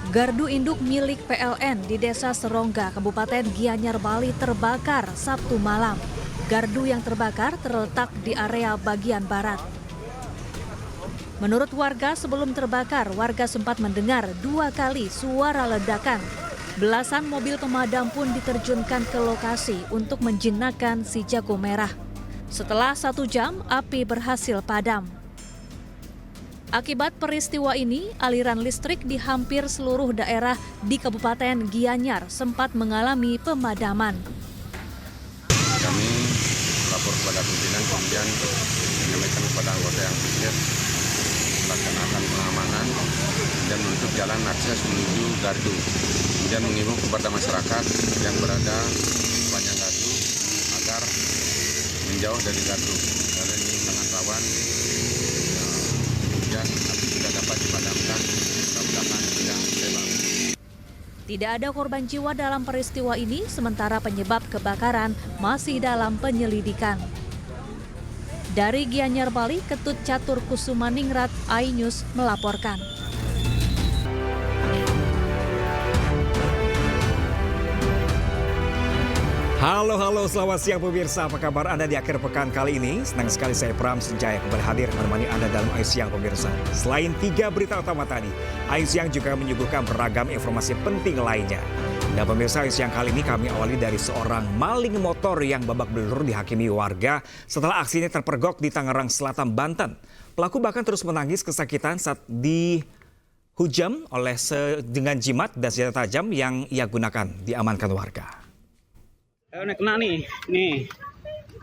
Gardu induk milik PLN di Desa Serongga, Kabupaten Gianyar, Bali terbakar Sabtu malam. Gardu yang terbakar terletak di area bagian barat. Menurut warga, sebelum terbakar, warga sempat mendengar 2 kali suara ledakan. Belasan mobil pemadam pun diterjunkan ke lokasi untuk menjinakkan si jago merah. Setelah 1 jam, api berhasil padam. Akibat peristiwa ini, aliran listrik di hampir seluruh daerah di Kabupaten Gianyar sempat mengalami pemadaman. Kami lapor kepada pimpinan, kemudian menyampaikan kepada anggota yang bertugas melaksanakan pengamanan dan menutup jalan akses menuju gardu. Kemudian mengimbau kepada masyarakat yang berada sepanjang gardu agar menjauh dari gardu karena ini sangat rawan. Dan api sudah dapat dipadamkan, mudah-mudahan tidak terbang. Tidak ada korban jiwa dalam peristiwa ini, sementara penyebab kebakaran masih dalam penyelidikan. Dari Gianyar, Bali, Ketut Catur Kusumaningrat, iNews melaporkan. Halo, selamat siang pemirsa. Apa kabar Anda di akhir pekan kali ini? Senang sekali saya Pram Senjaya kembali hadir menemani Anda dalam Ayu Siang pemirsa. Selain 3 berita utama tadi, Ayu Siang juga menyuguhkan beragam informasi penting lainnya. Dan pemirsa, Ayu Siang kali ini kami awali dari seorang maling motor yang babak belur dihakimi warga setelah aksinya terpergok di Tangerang Selatan, Banten. Pelaku bahkan terus menangis kesakitan saat dihujam dengan jimat dan senjata tajam yang ia gunakan, diamankan warga. Ini kena nih, ini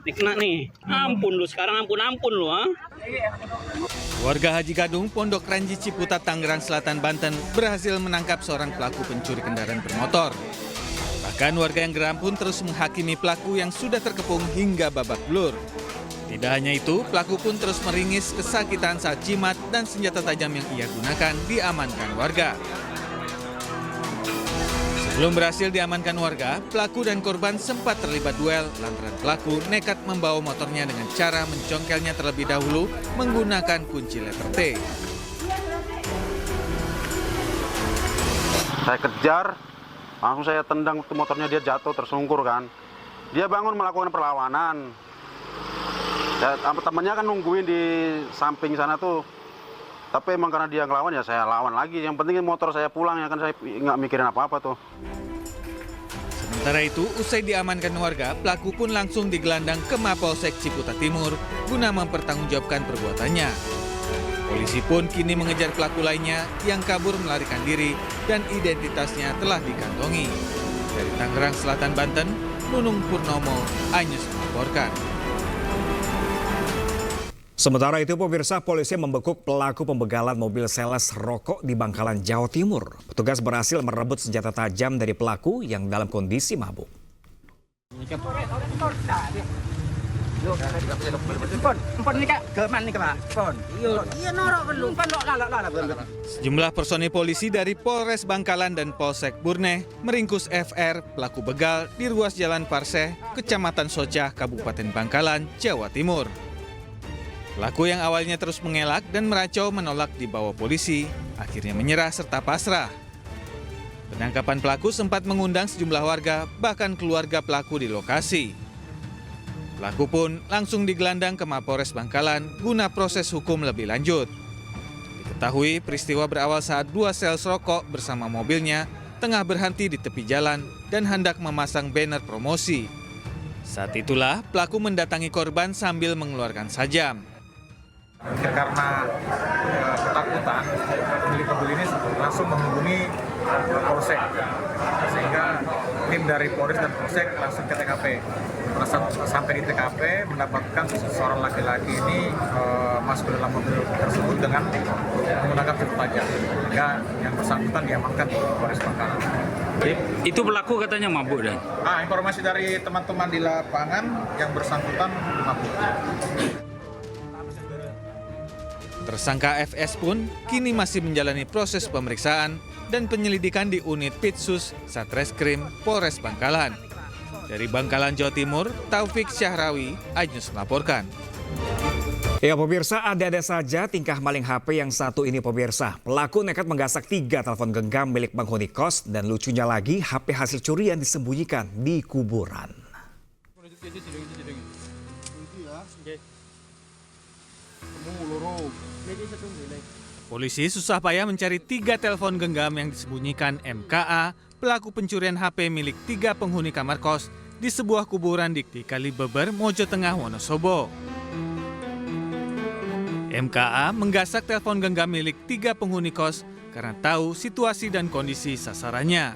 kena nih. Ampun lu sekarang, ampun lu, ha? Warga Haji Gadung, Pondok Ranji Ciputat, Tangerang Selatan, Banten berhasil menangkap seorang pelaku pencuri kendaraan bermotor. Bahkan warga yang geram pun terus menghakimi pelaku yang sudah terkepung hingga babak belur. Tidak hanya itu, pelaku pun terus meringis kesakitan saat jimat dan senjata tajam yang ia gunakan diamankan warga. Sebelum berhasil diamankan warga, pelaku dan korban sempat terlibat duel lantaran pelaku nekat membawa motornya dengan cara mencongkelnya terlebih dahulu menggunakan kunci letter T. Saya kejar, langsung saya tendang motornya, dia jatuh tersungkur kan. Dia bangun melakukan perlawanan. Temannya kan nungguin di samping sana tuh. Tapi emang karena dia ngelawan ya saya lawan lagi. Yang penting motor saya pulang ya kan, saya nggak mikirin apa-apa tuh. Sementara itu, usai diamankan warga, pelaku pun langsung digelandang ke Mapolsek Ciputat Timur guna mempertanggungjawabkan perbuatannya. Polisi pun kini mengejar pelaku lainnya yang kabur melarikan diri dan identitasnya telah dikantongi. Dari Tangerang Selatan, Banten, Nunung Purnomo, iNews melaporkan. Sementara itu pemirsa, polisi membekuk pelaku pembegalan mobil sales rokok di Bangkalan, Jawa Timur. Petugas berhasil merebut senjata tajam dari pelaku yang dalam kondisi mabuk. Sejumlah personil polisi dari Polres Bangkalan dan Polsek Burneh meringkus FR, pelaku begal di ruas Jalan Parseh, Kecamatan Socah, Kabupaten Bangkalan, Jawa Timur. Pelaku yang awalnya terus mengelak dan meracau menolak dibawa polisi, akhirnya menyerah serta pasrah. Penangkapan pelaku sempat mengundang sejumlah warga, bahkan keluarga pelaku di lokasi. Pelaku pun langsung digelandang ke Mapolres Bangkalan guna proses hukum lebih lanjut. Diketahui peristiwa berawal saat 2 sales rokok bersama mobilnya tengah berhenti di tepi jalan dan hendak memasang banner promosi. Saat itulah pelaku mendatangi korban sambil mengeluarkan sajam. Karena ketakutan, pembeli ini langsung menghubungi Polsek, sehingga tim dari Polres dan Polsek langsung ke TKP. Sampai di TKP mendapatkan seorang laki-laki ini masuk ke dalam mobil tersebut dengan menggunakan senjata tajam, sehingga yang bersangkutan diamankan di Polres Bangkalan. Itu pelaku katanya mabuk dan? Informasi dari teman-teman di lapangan yang bersangkutan mabuk. Tersangka FS pun kini masih menjalani proses pemeriksaan dan penyelidikan di unit Pitsus Satreskrim Polres Bangkalan. Dari Bangkalan, Jawa Timur, Taufik Syahrawi, iNews melaporkan. Ya pemirsa, ada saja tingkah maling HP yang satu ini pemirsa. Pelaku nekat menggasak 3 telepon genggam milik penghuni kos dan lucunya lagi HP hasil curian disembunyikan di kuburan. Polisi susah payah mencari 3 telepon genggam yang disembunyikan MKA, pelaku pencurian HP milik 3 penghuni kamar kos di sebuah kuburan di Kalibeber, Mojo Tengah, Wonosobo. MKA menggasak telepon genggam milik 3 penghuni kos karena tahu situasi dan kondisi sasarannya.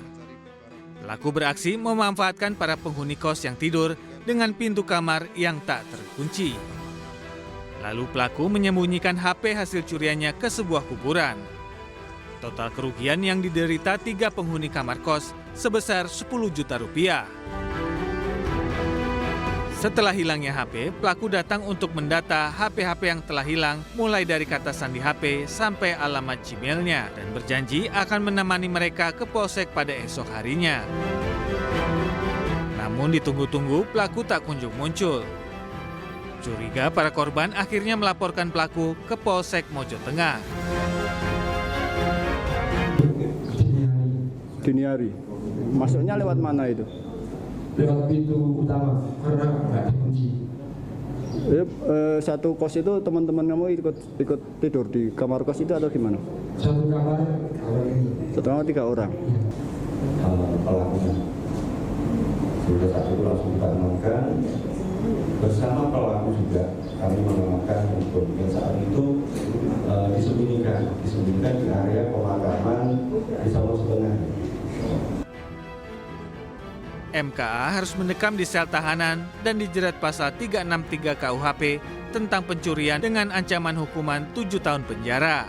Pelaku beraksi memanfaatkan para penghuni kos yang tidur dengan pintu kamar yang tak terkunci. Lalu pelaku menyembunyikan HP hasil curiannya ke sebuah kuburan. Total kerugian yang diderita 3 penghuni kamar kos sebesar 10 juta rupiah. Setelah hilangnya HP, pelaku datang untuk mendata HP-HP yang telah hilang mulai dari kata sandi HP sampai alamat Gmail-nya dan berjanji akan menemani mereka ke polsek pada esok harinya. Namun ditunggu-tunggu pelaku tak kunjung muncul. Curiga para korban akhirnya melaporkan pelaku ke Polsek Mojo Tengah. Dini hari, masuknya lewat mana itu? Lewat pintu utama karena nggak dikunci. Satu kos itu teman-teman kamu ikut tidur di kamar kos itu atau gimana? Satu kamar Satu kamar 3 orang. Pelakunya sudah saat itu langsung kita amankan bersama pelaku juga kami mengamankan untuk yang saat itu disembunyikan di area pemakaman di Solo Tengah. MKA harus mendekam di sel tahanan dan dijerat pasal 363 KUHP tentang pencurian dengan ancaman hukuman 7 tahun penjara.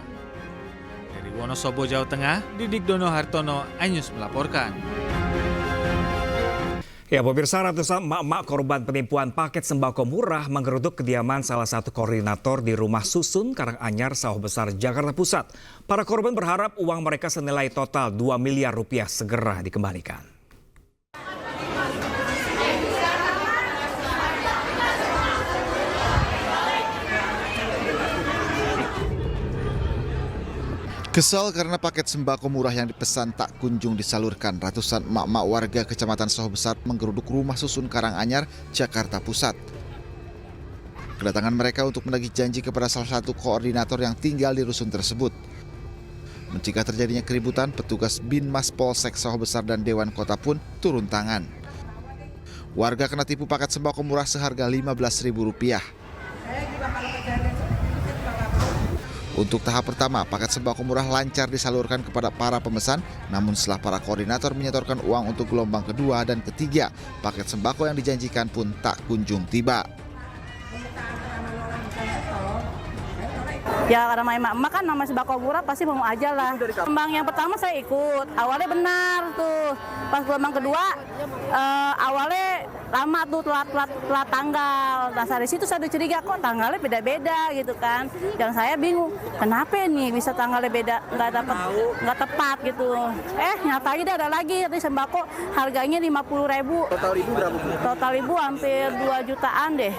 Dari Wonosobo, Jawa Tengah, Didik Dono Hartono, iNews melaporkan. Ya pemirsa, ratusan emak-emak korban penipuan paket sembako murah menggeruduk kediaman salah satu koordinator di Rumah Susun, Karanganyar, Sawah Besar, Jakarta Pusat. Para korban berharap uang mereka senilai total 2 miliar rupiah segera dikembalikan. Kesal karena paket sembako murah yang dipesan tak kunjung disalurkan, ratusan emak-emak warga Kecamatan Sawah Besar menggeruduk Rumah Susun Karanganyar, Jakarta Pusat. Kedatangan mereka untuk menagih janji kepada salah satu koordinator yang tinggal di rusun tersebut. Mencegah terjadinya keributan, petugas Binmas Polsek Sawah Besar dan Dewan Kota pun turun tangan. Warga kena tipu paket sembako murah seharga Rp15.000. Untuk tahap pertama, paket sembako murah lancar disalurkan kepada para pemesan, namun setelah para koordinator menyetorkan uang untuk gelombang kedua dan ketiga, paket sembako yang dijanjikan pun tak kunjung tiba. Ya karena emak-emak kan nama sembako murah pasti mau aja lah. Gelombang yang pertama saya ikut, awalnya benar tuh. Pas gelombang kedua, awalnya lama tuh telat tanggal. Nah dari situ saya curiga kok tanggalnya beda-beda gitu kan. Dan saya bingung, kenapa nih bisa tanggalnya beda, nggak tepat gitu. Nyatanya ada lagi sembako harganya 50.000. Total ibu berapa? Total ibu hampir 2 jutaan deh.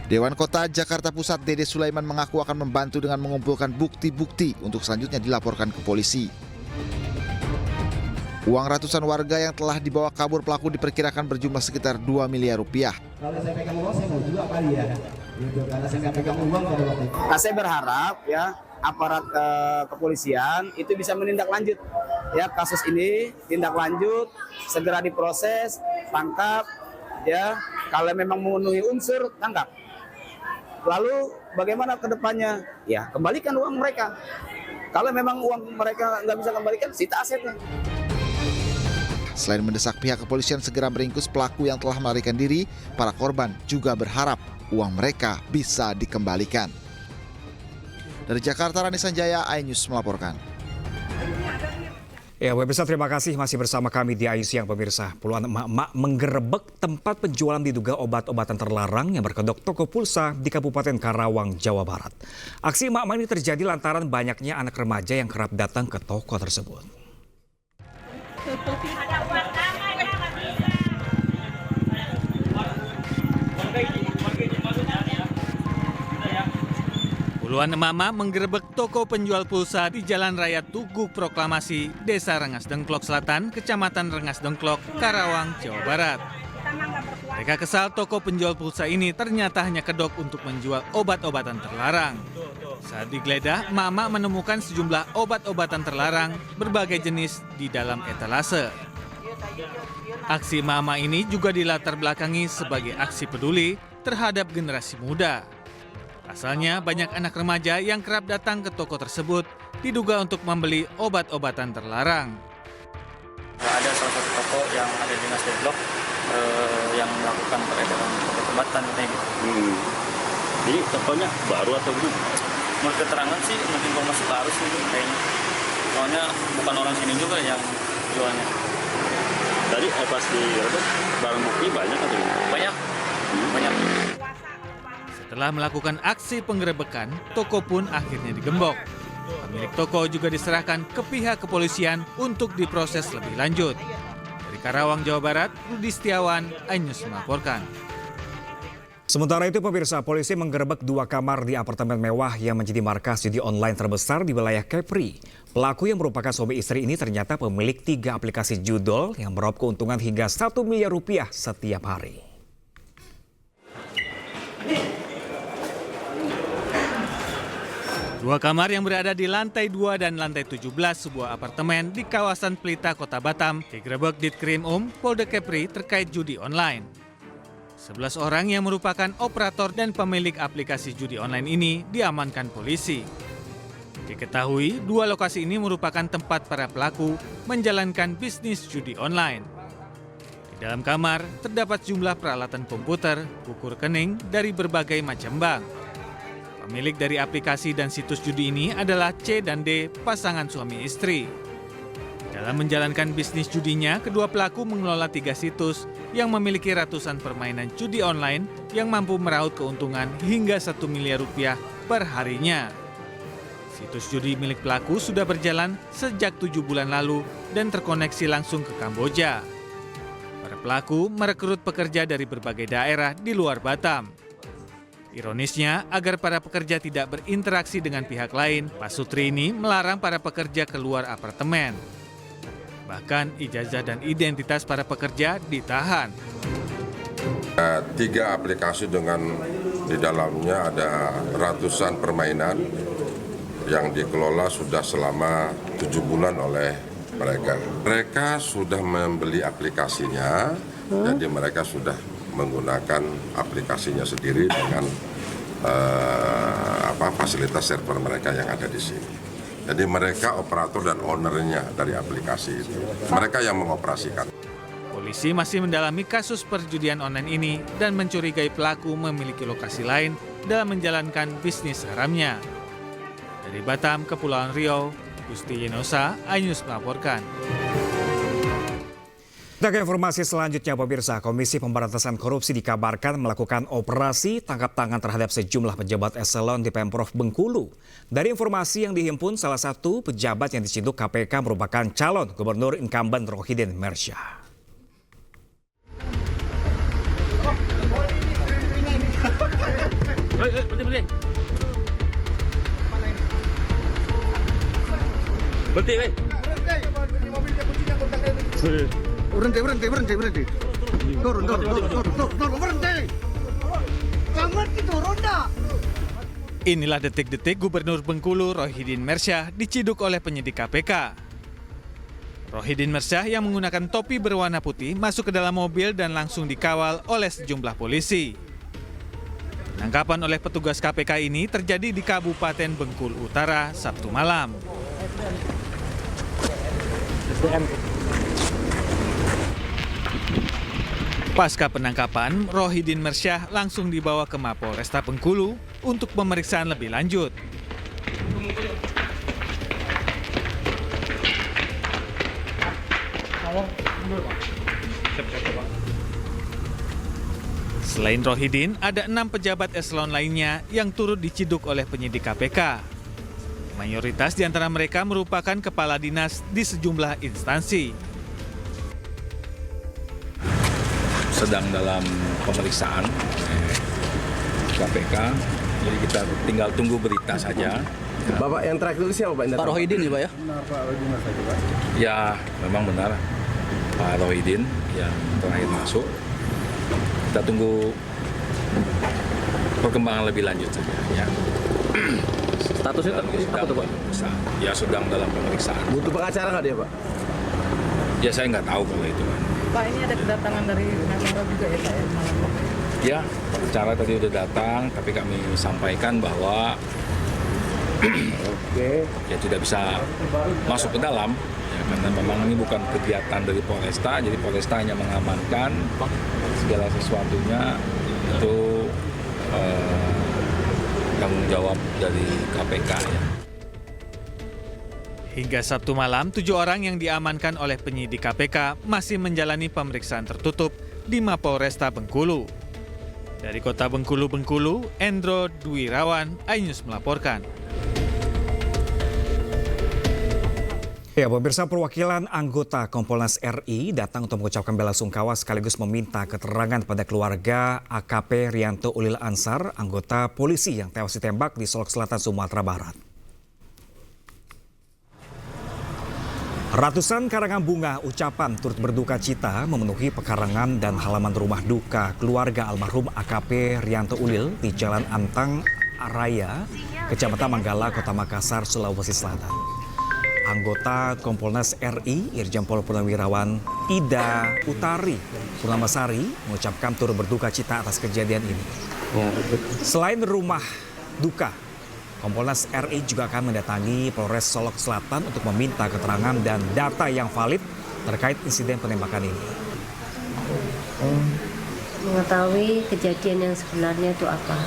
Dewan Kota Jakarta Pusat Dede Sulaiman mengaku akan membantu dengan mengumpulkan bukti-bukti untuk selanjutnya dilaporkan ke polisi. Uang ratusan warga yang telah dibawa kabur pelaku diperkirakan berjumlah sekitar 2 miliar rupiah. Kalau saya pegang uang saya mau juga kali ya. Karena saya nggak pegang uang pada waktu itu. Nah, saya berharap ya aparat kepolisian itu bisa menindaklanjut ya kasus ini, tindak lanjut, segera diproses, tangkap ya. Kalau memang memenuhi unsur, tangkap. Lalu bagaimana ke depannya? Ya kembalikan uang mereka. Kalau memang uang mereka nggak bisa kembalikan, sita asetnya. Selain mendesak pihak kepolisian segera meringkus pelaku yang telah melarikan diri, para korban juga berharap uang mereka bisa dikembalikan. Dari Jakarta, Rani Sanjaya, iNews melaporkan. Ya pemirsa, terima kasih masih bersama kami di iNews Siang pemirsa. Puluhan emak-emak menggerebek tempat penjualan diduga obat-obatan terlarang yang berkedok toko pulsa di Kabupaten Karawang, Jawa Barat. Aksi emak-emak ini terjadi lantaran banyaknya anak remaja yang kerap datang ke toko tersebut. Puluhan emak-emak menggerebek toko penjual pulsa di Jalan Raya Tugu Proklamasi, Desa Rengas Dengklok Selatan, Kecamatan Rengas Dengklok, Karawang, Jawa Barat. Mereka kesal toko penjual pulsa ini ternyata hanya kedok untuk menjual obat-obatan terlarang. Saat digeledah, emak-emak menemukan sejumlah obat-obatan terlarang berbagai jenis di dalam etalase. Aksi emak-emak ini juga dilatar belakangi sebagai aksi peduli terhadap generasi muda. Asalnya banyak anak remaja yang kerap datang ke toko tersebut diduga untuk membeli obat-obatan terlarang. Ada salah satu toko yang ada di Rengas Dengklok yang melakukan peredaran obat-obatan kayak gitu. Jadi tokonya baru atau gimana? Menurut keterangan sih, menurut informasi baru sih kayaknya. Soalnya bukan orang sini juga yang jualnya. Tadi pas di barang bukti banyak atau gimana? Banyak. Banyak. Setelah melakukan aksi penggerebekan, toko pun akhirnya digembok. Pemilik toko juga diserahkan ke pihak kepolisian untuk diproses lebih lanjut. Dari Karawang, Jawa Barat, Rudi Setiawan, iNews melaporkan. Sementara itu, pemirsa, polisi menggerebek 2 kamar di apartemen mewah yang menjadi markas judi online terbesar di wilayah Kepri. Pelaku yang merupakan suami istri ini ternyata pemilik 3 aplikasi judol yang meraup keuntungan hingga 1 miliar rupiah setiap hari. Dua kamar yang berada di lantai 2 dan lantai 17 sebuah apartemen di kawasan Pelita, Kota Batam digerebek Ditkrim Polda Kepri terkait judi online. 11 orang yang merupakan operator dan pemilik aplikasi judi online ini diamankan polisi. Diketahui, 2 lokasi ini merupakan tempat para pelaku menjalankan bisnis judi online. Di dalam kamar terdapat jumlah peralatan komputer, buku rekening dari berbagai macam bank. Pemilik dari aplikasi dan situs judi ini adalah C dan D, pasangan suami istri. Dalam menjalankan bisnis judinya, kedua pelaku mengelola 3 situs yang memiliki ratusan permainan judi online yang mampu meraup keuntungan hingga 1 miliar rupiah per harinya. Situs judi milik pelaku sudah berjalan sejak 7 bulan lalu dan terkoneksi langsung ke Kamboja. Para pelaku merekrut pekerja dari berbagai daerah di luar Batam. Ironisnya, agar para pekerja tidak berinteraksi dengan pihak lain, Pak Sutri ini melarang para pekerja keluar apartemen. Bahkan ijazah dan identitas para pekerja ditahan. 3 aplikasi dengan di dalamnya ada ratusan permainan yang dikelola sudah selama 7 bulan oleh mereka. Mereka sudah membeli aplikasinya, jadi mereka sudah menggunakan aplikasinya sendiri dengan fasilitas server mereka yang ada di sini. Jadi mereka operator dan ownernya dari aplikasi itu. Mereka yang mengoperasikan. Polisi masih mendalami kasus perjudian online ini dan mencurigai pelaku memiliki lokasi lain dalam menjalankan bisnis haramnya. Dari Batam, Kepulauan Riau, Gusti Yenosa, iNews melaporkan. Kita ke informasi selanjutnya, pemirsa. Komisi Pemberantasan Korupsi dikabarkan melakukan operasi tangkap tangan terhadap sejumlah pejabat eselon di Pemprov Bengkulu. Dari informasi yang dihimpun, salah satu pejabat yang diciduk KPK merupakan calon gubernur incumbent Rohidin Mersyah. Berhenti. Turun, berhenti. Jangan turun dah. Inilah detik-detik Gubernur Bengkulu Rohidin Mersyah diciduk oleh penyidik KPK. Rohidin Mersyah yang menggunakan topi berwarna putih masuk ke dalam mobil dan langsung dikawal oleh sejumlah polisi. Penangkapan oleh petugas KPK ini terjadi di Kabupaten Bengkulu Utara Sabtu malam. Pasca penangkapan, Rohidin Mersyah langsung dibawa ke Mapolresta Bengkulu untuk pemeriksaan lebih lanjut. Selain Rohidin, ada 6 pejabat eselon lainnya yang turut diciduk oleh penyidik KPK. Mayoritas di antara mereka merupakan kepala dinas di sejumlah instansi. Sedang dalam pemeriksaan KPK Jadi kita tinggal tunggu berita saja. Bapak yang terakhir itu siapa Pak? Pak Rohidin ya Pak ya? Benar Pak Rohidin saja Pak. Ya memang benar Pak Rohidin yang terakhir masuk. Kita tunggu perkembangan lebih lanjut saja. Ya. Statusnya apa tuh Pak? Ya sedang dalam pemeriksaan. Butuh pengacara nggak dia Pak? Ya saya nggak tahu kalau itu kan. Pak, ini ada kedatangan dari pengacara juga ya Pak? Ya, pengacara tadi udah datang, tapi kami sampaikan bahwa ya tidak bisa masuk ke dalam ya, karena memang ini bukan kegiatan dari Polresta, jadi Polresta hanya mengamankan segala sesuatunya itu tanggung jawab dari KPK ya. Hingga Sabtu malam, 7 orang yang diamankan oleh penyidik KPK masih menjalani pemeriksaan tertutup di Mapolresta Bengkulu. Dari kota Bengkulu, Endro Dwirawan, iNews melaporkan. Ya, pemirsa, perwakilan anggota Kompolnas RI datang untuk mengucapkan bela sungkawa sekaligus meminta keterangan pada keluarga AKP Rianto Ulil Ansar, anggota polisi yang tewas ditembak di Solok Selatan, Sumatera Barat. Ratusan karangan bunga ucapan turut berduka cita memenuhi pekarangan dan halaman rumah duka keluarga almarhum AKP Rianto Ulil di Jalan Antang Raya, Kecamatan Manggala, Kota Makassar, Sulawesi Selatan. Anggota Kompolnas RI Irjen Pol Purnawirawan Ida Utari Purnamasari mengucapkan turut berduka cita atas kejadian ini. Selain rumah duka, Kompolnas RI juga akan mendatangi Polres Solok Selatan untuk meminta keterangan dan data yang valid terkait insiden penembakan ini. Mengetahui kejadian yang sebenarnya itu apa,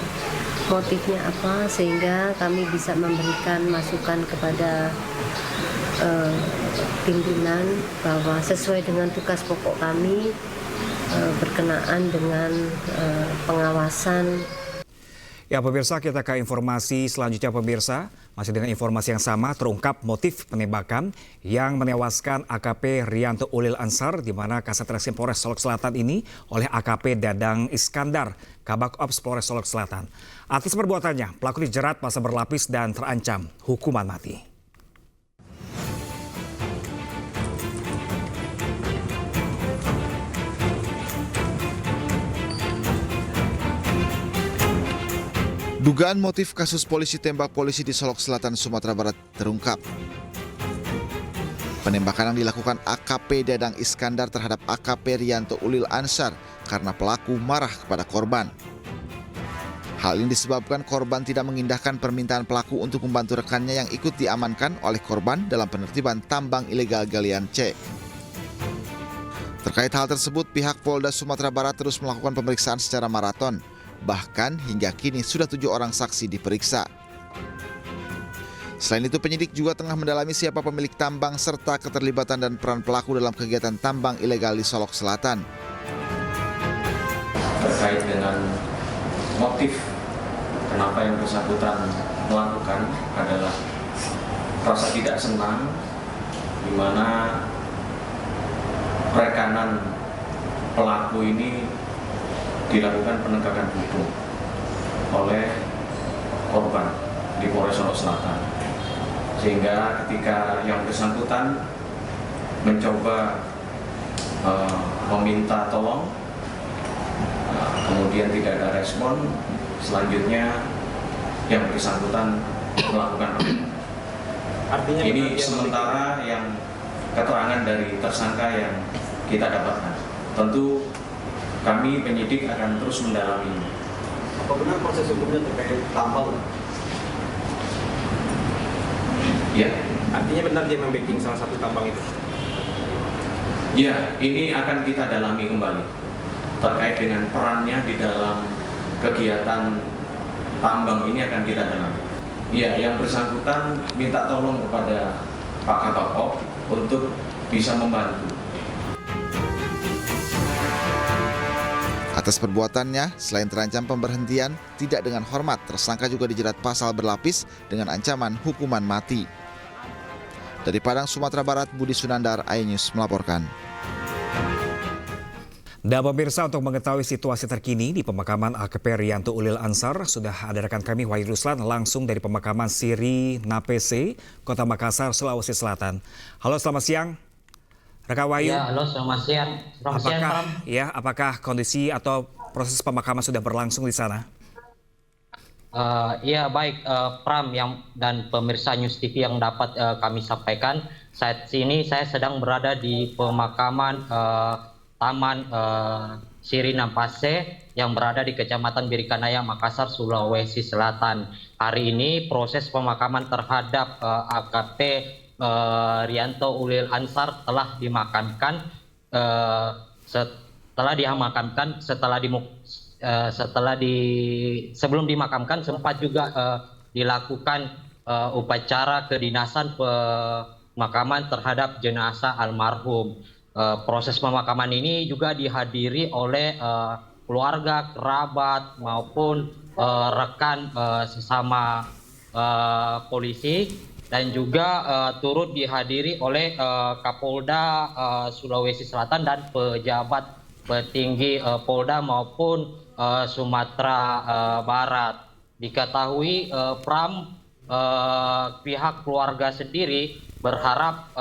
motifnya apa, sehingga kami bisa memberikan masukan kepada pimpinan bahwa sesuai dengan tugas pokok kami berkenaan dengan pengawasan. Ya pemirsa, kita ke informasi selanjutnya pemirsa. Masih dengan informasi yang sama, terungkap motif penembakan yang menewaskan AKP Rianto Ulil Ansar di mana Kasat Reskrim Polres Solok Selatan ini oleh AKP Dadang Iskandar, Kabak Ops Polres Solok Selatan. Atas perbuatannya, pelaku dijerat pasal berlapis dan terancam hukuman mati. Dugaan motif kasus polisi tembak polisi di Solok Selatan, Sumatera Barat terungkap. Penembakan yang dilakukan AKP Dadang Iskandar terhadap AKP Rianto Ulil Ansar karena pelaku marah kepada korban. Hal ini disebabkan korban tidak mengindahkan permintaan pelaku untuk membantu rekannya yang ikut diamankan oleh korban dalam penertiban tambang ilegal galian C. Terkait hal tersebut, pihak Polda Sumatera Barat terus melakukan pemeriksaan secara maraton. Bahkan hingga kini sudah 7 orang saksi diperiksa. Selain itu, penyidik juga tengah mendalami siapa pemilik tambang serta keterlibatan dan peran pelaku dalam kegiatan tambang ilegal di Solok Selatan. Terkait dengan motif kenapa yang bersangkutan melakukan adalah rasa tidak senang di mana rekanan pelaku ini dilakukan penegakan hukum oleh korban di Polres Solok Selatan, sehingga ketika yang bersangkutan mencoba meminta tolong, kemudian tidak ada respon, selanjutnya yang bersangkutan melakukan artinya ini sementara yang keterangan dari tersangka yang kita dapatkan. Tentu kami penyidik akan terus mendalami. Apa benar proses hukumnya terkait tambang? Ya. Artinya benar dia membacking salah satu tambang itu? Ya, ini akan kita dalami kembali terkait dengan perannya di dalam kegiatan tambang ini akan kita dalami. Ya, yang bersangkutan minta tolong kepada Pak Kabak Ops untuk bisa membantu. Atas perbuatannya, selain terancam pemberhentian, tidak dengan hormat, tersangka juga dijerat pasal berlapis dengan ancaman hukuman mati. Dari Padang, Sumatera Barat, Budi Sunandar, iNews melaporkan. Dan pemirsa, untuk mengetahui situasi terkini di pemakaman AKP Rianto Ulil Ansar, sudah ada rekan kami Wahyu Ruslan langsung dari pemakaman Siri Napese, Kota Makassar, Sulawesi Selatan. Halo, selamat siang. Rekan Wahyu. Ya, halo, selamat siang. Selamat siang, Pram. Apakah kondisi atau proses pemakaman sudah berlangsung di sana? Ya, baik, Pram dan pemirsa News TV yang dapat kami sampaikan. Saat ini saya sedang berada di pemakaman Taman Siri Napase yang berada di Kecamatan Birikanaya, Makassar, Sulawesi Selatan. Hari ini proses pemakaman terhadap AKP Rianto Ulil Ansar telah dimakamkan. Sebelum dimakamkan sempat juga dilakukan upacara kedinasan pemakaman terhadap jenazah almarhum. Proses pemakaman ini juga dihadiri oleh keluarga, kerabat maupun rekan sesama polisi, dan juga turut dihadiri oleh Kapolda Sulawesi Selatan dan pejabat petinggi Polda maupun Sumatera Barat. Diketahui Pram, pihak keluarga sendiri berharap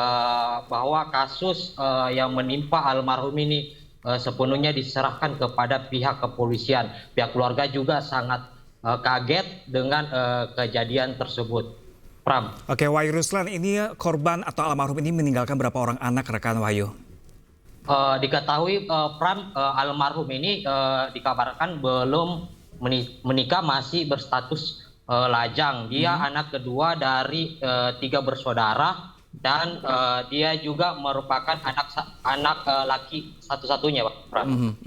bahwa kasus yang menimpa almarhum ini sepenuhnya diserahkan kepada pihak kepolisian. Pihak keluarga juga sangat kaget dengan kejadian tersebut. Pram. Oke, Wahyu Ruslan, ini korban atau almarhum ini meninggalkan berapa orang anak, rekan Wahyu? Diketahui Pram, almarhum ini dikabarkan belum menikah, masih berstatus lajang. Dia anak kedua dari 3 bersaudara, dan dia juga merupakan anak laki satu-satunya, Pak Pram.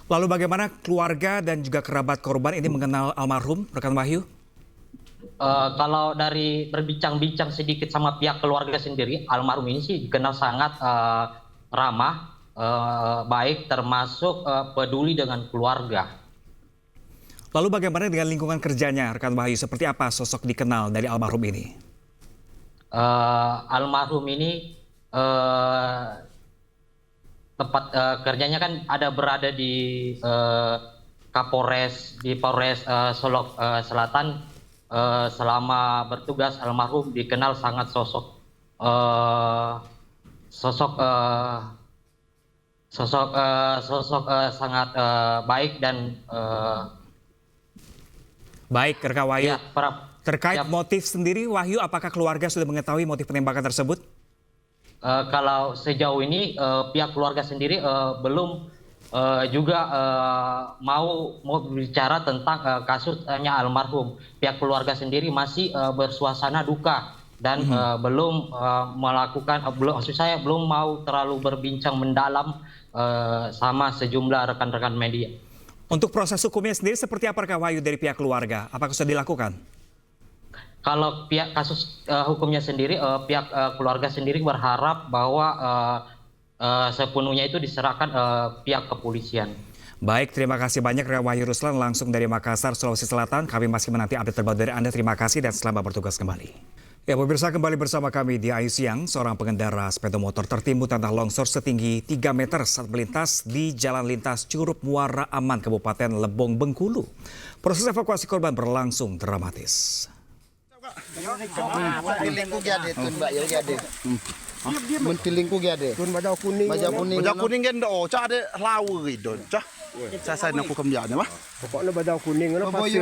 Lalu bagaimana keluarga dan juga kerabat korban ini mengenal almarhum, rekan Wahyu? Kalau dari berbincang-bincang sedikit sama pihak keluarga sendiri, almarhum ini sih dikenal sangat ramah, baik, termasuk peduli dengan keluarga. Lalu bagaimana dengan lingkungan kerjanya, rekan Wahyu? Seperti apa sosok dikenal dari almarhum ini? Almarhum ini tempat kerjanya kan berada di Polres Solok Selatan. Selama bertugas, almarhum dikenal sangat sangat baik dan baik, rekan Wahyu. Ya, terkait motif sendiri, Wahyu, apakah keluarga sudah mengetahui motif penembakan tersebut? Kalau sejauh ini pihak keluarga sendiri belum mau bicara tentang kasusnya almarhum. Pihak keluarga sendiri masih bersuasana duka dan belum mau terlalu berbincang mendalam sama sejumlah rekan-rekan media. Untuk proses hukumnya sendiri seperti apa, rekan Wahyu, dari pihak keluarga? Apakah sudah dilakukan? Kalau pihak kasus hukumnya sendiri, pihak keluarga sendiri berharap bahwa sepenuhnya itu diserahkan pihak kepolisian. Baik, terima kasih banyak rekan Wahyu Ruslan langsung dari Makassar, Sulawesi Selatan. Kami masih menanti update terbaru dari Anda. Terima kasih dan selamat bertugas kembali. Ya, pemirsa, kembali bersama kami di Ayu Siang. Seorang pengendara sepeda motor tertimbun tanah longsor setinggi 3 meter saat melintas di Jalan Lintas Curup Muara Aman, Kabupaten Lebong, Bengkulu. Proses evakuasi korban berlangsung dramatis. Mentilingku gade. Kun bajau kuning. Bajau kuning kan dah cak ada lawa itu cak. Saya nak kemjanya bah. Pokoknya bajau kuning ana pasir.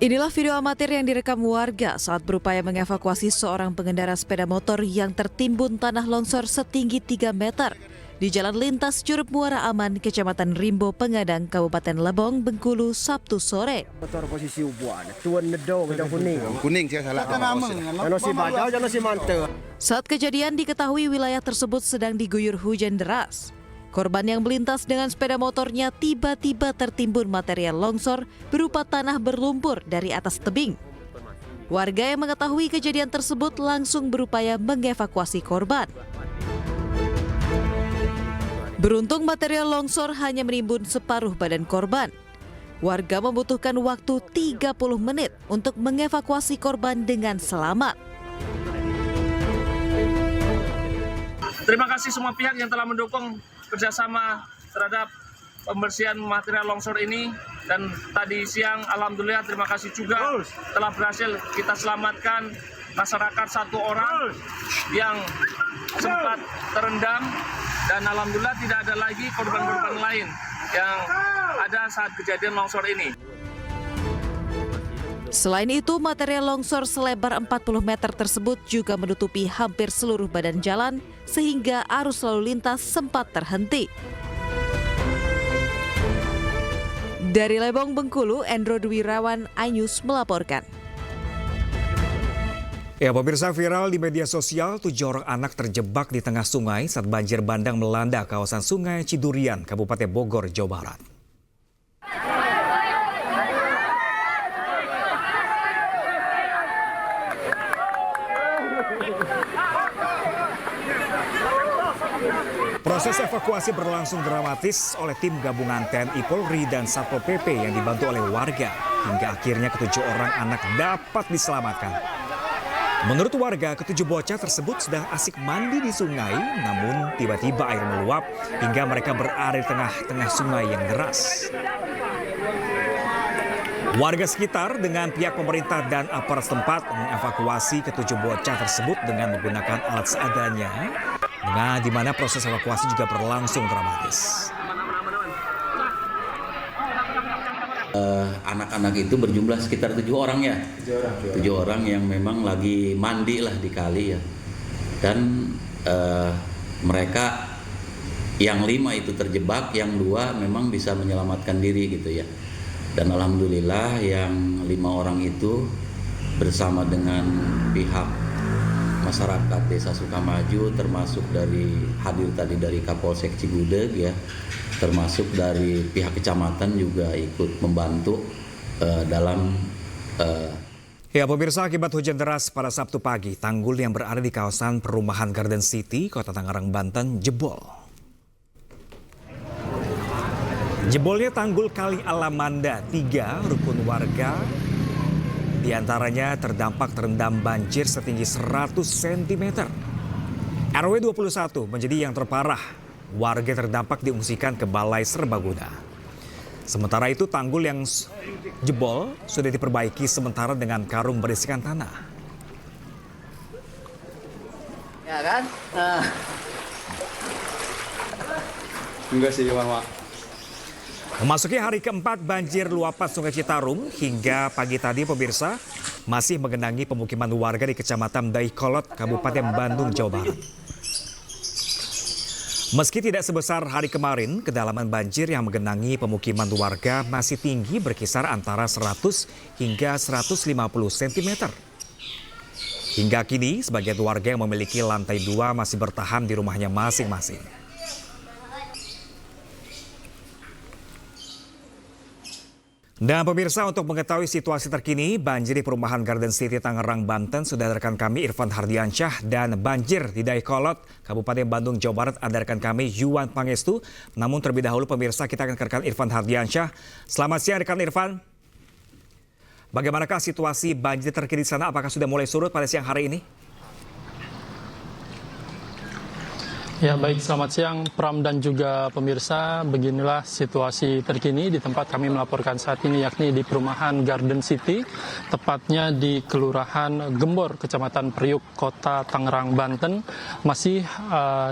Inilah video amatir yang direkam warga saat berupaya mengevakuasi seorang pengendara sepeda motor yang tertimbun tanah longsor setinggi 3 meter di Jalan Lintas Curup Muara Aman, Kecamatan Rimbo, Pengadang, Kabupaten Lebong, Bengkulu, Sabtu sore. Motor posisi ubuan, tuan nedo bajau kuning. Kuning saya salah. Ano si bajau, ano si mante. Saat kejadian diketahui wilayah tersebut sedang diguyur hujan deras. Korban yang melintas dengan sepeda motornya tiba-tiba tertimbun material longsor berupa tanah berlumpur dari atas tebing. Warga yang mengetahui kejadian tersebut langsung berupaya mengevakuasi korban. Beruntung material longsor hanya menimbun separuh badan korban. Warga membutuhkan waktu 30 menit untuk mengevakuasi korban dengan selamat. Terima kasih semua pihak yang telah mendukung kerjasama terhadap pembersihan material longsor ini, dan tadi siang alhamdulillah terima kasih juga telah berhasil kita selamatkan masyarakat 1 orang yang sempat terendam, dan alhamdulillah tidak ada lagi korban-korban lain yang ada saat kejadian longsor ini. Selain itu, material longsor selebar 40 meter tersebut juga menutupi hampir seluruh badan jalan sehingga arus lalu lintas sempat terhenti. Dari Lebong, Bengkulu, Endro Dwirawan, iNews melaporkan. Ya, pemirsa, viral di media sosial 7 orang anak terjebak di tengah sungai saat banjir bandang melanda kawasan Sungai Cidurian, Kabupaten Bogor, Jawa Barat. Proses evakuasi berlangsung dramatis oleh tim gabungan TNI Polri dan Satpol PP yang dibantu oleh warga. Hingga akhirnya ke-7 orang anak dapat diselamatkan. Menurut warga, ke-7 bocah tersebut sedang asik mandi di sungai, namun tiba-tiba air meluap hingga mereka berada di tengah-tengah sungai yang deras. Warga sekitar dengan pihak pemerintah dan aparat setempat mengevakuasi ke-7 bocah tersebut dengan menggunakan alat seadanya. Nah, di mana proses evakuasi juga berlangsung dramatis. Anak-anak itu berjumlah sekitar 7 orang ya. 7 orang yang memang lagi mandi lah di kali ya. Dan mereka yang 5 itu terjebak, yang 2 memang bisa menyelamatkan diri gitu ya. Dan alhamdulillah yang 5 orang itu bersama dengan pihak masyarakat Desa Sukamaju, termasuk hadir tadi dari Kapolsek Cigudeg ya, termasuk dari pihak kecamatan juga ikut membantu dalam Ya, pemirsa, akibat hujan deras pada Sabtu pagi, tanggul yang berada di kawasan perumahan Garden City, Kota Tangerang, Banten, jebol. Jebolnya tanggul Kali Alamanda, 3 rukun warga di antaranya terdampak terendam banjir setinggi 100 cm. RW 21 menjadi yang terparah. Warga terdampak diungsikan ke Balai Serbaguna. Sementara itu tanggul yang jebol sudah diperbaiki sementara dengan karung berisikan tanah. Ya kan? Enggak sih, Mama. Memasuki hari keempat banjir luapan Sungai Citarum hingga pagi tadi, pemirsa, masih menggenangi pemukiman warga di Kecamatan Dayakolot, Kabupaten Bandung, Jawa Barat. Meski tidak sebesar hari kemarin, kedalaman banjir yang menggenangi pemukiman warga masih tinggi, berkisar antara 100 hingga 150 cm. Hingga kini, sebagian warga yang memiliki lantai 2 masih bertahan di rumahnya masing-masing. Dan pemirsa, untuk mengetahui situasi terkini banjir di perumahan Garden City, Tangerang, Banten, sudah ada rekan kami Irfan Hardiansyah, dan banjir di Dayakolot, Kabupaten Bandung, Jawa Barat, ada rekan kami Yuwan Pangestu. Namun terlebih dahulu, pemirsa, kita akan ke rekan Irfan Hardiansyah. Selamat siang, rekan Irfan. Bagaimanakah situasi banjir terkini di sana? Apakah sudah mulai surut pada siang hari ini? Ya, baik, selamat siang Pram dan juga pemirsa. Beginilah situasi terkini di tempat kami melaporkan saat ini, yakni di perumahan Garden City, tepatnya di Kelurahan Gembor, Kecamatan Priuk, Kota Tangerang, Banten. Masih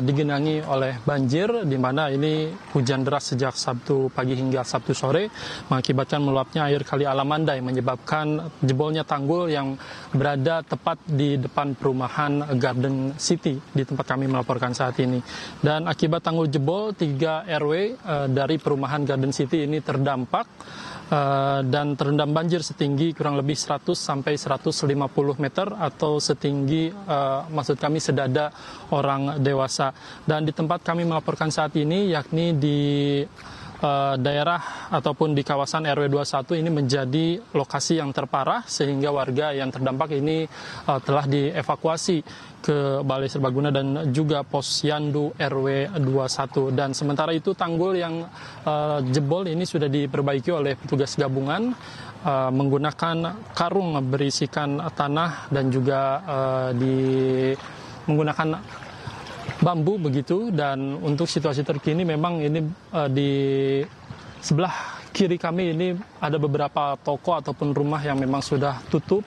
digenangi oleh banjir, di mana ini hujan deras sejak Sabtu pagi hingga Sabtu sore mengakibatkan meluapnya air Kali Alamanda yang menyebabkan jebolnya tanggul yang berada tepat di depan perumahan Garden City di tempat kami melaporkan saat ini. Dan akibat tanggul jebol, 3 RW dari perumahan Garden City ini terdampak dan terendam banjir setinggi kurang lebih 100 sampai 150 meter atau setinggi maksud kami sedada orang dewasa. Dan di tempat kami melaporkan saat ini, yakni di daerah ataupun di kawasan RW 21 ini menjadi lokasi yang terparah, sehingga warga yang terdampak ini telah dievakuasi ke Balai Serbaguna dan juga Pos Yandu RW 21. Dan sementara itu tanggul yang jebol ini sudah diperbaiki oleh petugas gabungan menggunakan karung berisikan tanah dan juga menggunakan bambu begitu. Dan untuk situasi terkini memang ini di sebelah kiri kami ini ada beberapa toko ataupun rumah yang memang sudah tutup.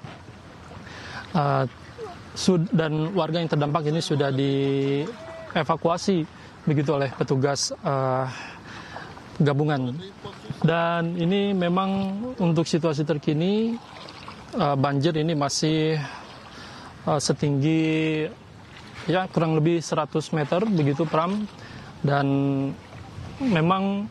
Dan warga yang terdampak ini sudah dievakuasi begitu oleh petugas gabungan. Dan ini memang untuk situasi terkini banjir ini masih setinggi ya kurang lebih 100 meter begitu Pram. Dan memang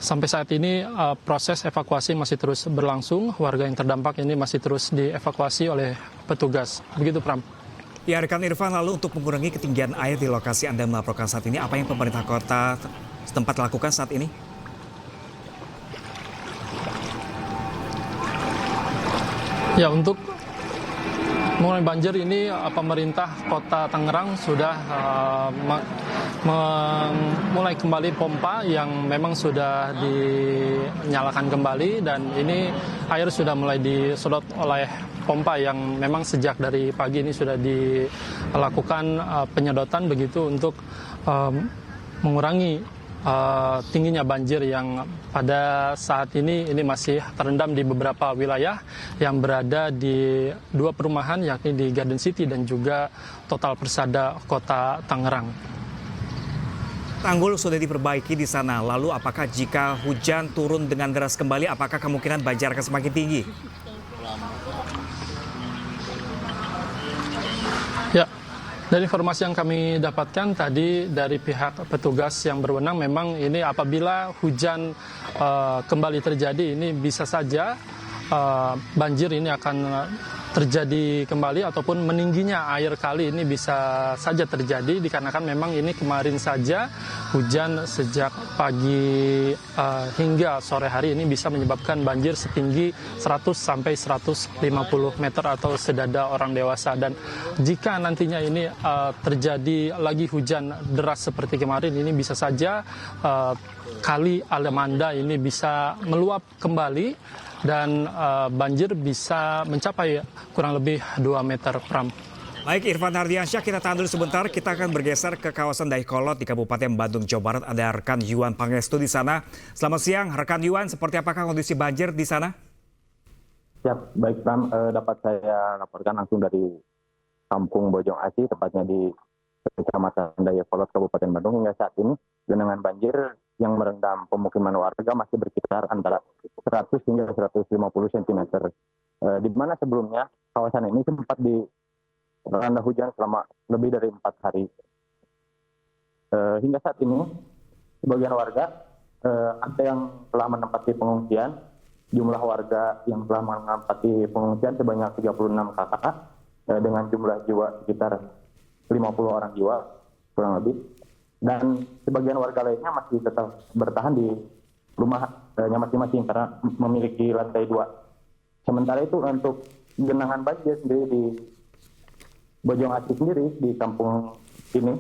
sampai saat ini proses evakuasi masih terus berlangsung. Warga yang terdampak ini masih terus dievakuasi oleh petugas. Begitu Pram. Ya, rekan Irfan, lalu untuk mengurangi ketinggian air di lokasi Anda melaporkan saat ini, apa yang pemerintah kota setempat lakukan saat ini? Ya, untuk mengurangi banjir ini pemerintah Kota Tangerang sudah mulai kembali pompa yang memang sudah dinyalakan kembali, dan ini air sudah mulai disedot oleh pompa yang memang sejak dari pagi ini sudah dilakukan penyedotan begitu untuk mengurangi tingginya banjir yang pada saat ini masih terendam di beberapa wilayah yang berada di dua perumahan, yakni di Garden City dan juga Total Persada Kota Tangerang. Tanggul sudah diperbaiki di sana. Lalu apakah jika hujan turun dengan deras kembali, apakah kemungkinan banjir akan semakin tinggi? Ya, dari informasi yang kami dapatkan tadi dari pihak petugas yang berwenang, memang ini apabila hujan kembali terjadi, ini bisa saja banjir ini akan terjadi kembali, ataupun meningginya air kali ini bisa saja terjadi dikarenakan memang ini kemarin saja hujan sejak pagi hingga sore hari ini bisa menyebabkan banjir setinggi 100 sampai 150 meter atau sedada orang dewasa. Dan jika nantinya ini terjadi lagi hujan deras seperti kemarin, ini bisa saja kali Alemanda ini bisa meluap kembali dan banjir bisa mencapai kurang lebih 2 meter Pram. Baik, Irfan Hardiansyah, kita tahan dulu sebentar. Kita akan bergeser ke kawasan Dayakolot di Kabupaten Bandung, Jawa Barat. Ada rekan Yuan Pangestu di sana. Selamat siang, rekan Yuan. Seperti apakah kondisi banjir di sana? Siap, baik Pram. Dapat saya laporkan langsung dari Kampung Bojong Asi, tepatnya di Kecamatan Dayakolot, Kabupaten Bandung. Hingga saat ini genangan banjir yang merendam pemukiman warga masih berkisar antara 100 hingga 150 cm. Di mana sebelumnya kawasan ini sempat dilanda hujan selama lebih dari 4 hari. Hingga saat ini sebagian warga ada yang telah menempati pengungsian. Jumlah warga yang telah menempati pengungsian sebanyak 36 kakak dengan jumlah jiwa sekitar 50 orang jiwa kurang lebih. Dan sebagian warga lainnya masih tetap bertahan di rumahnya masing-masing karena memiliki lantai 2. Sementara itu untuk genangan banjir sendiri di Bojong Asi sendiri di kampung ini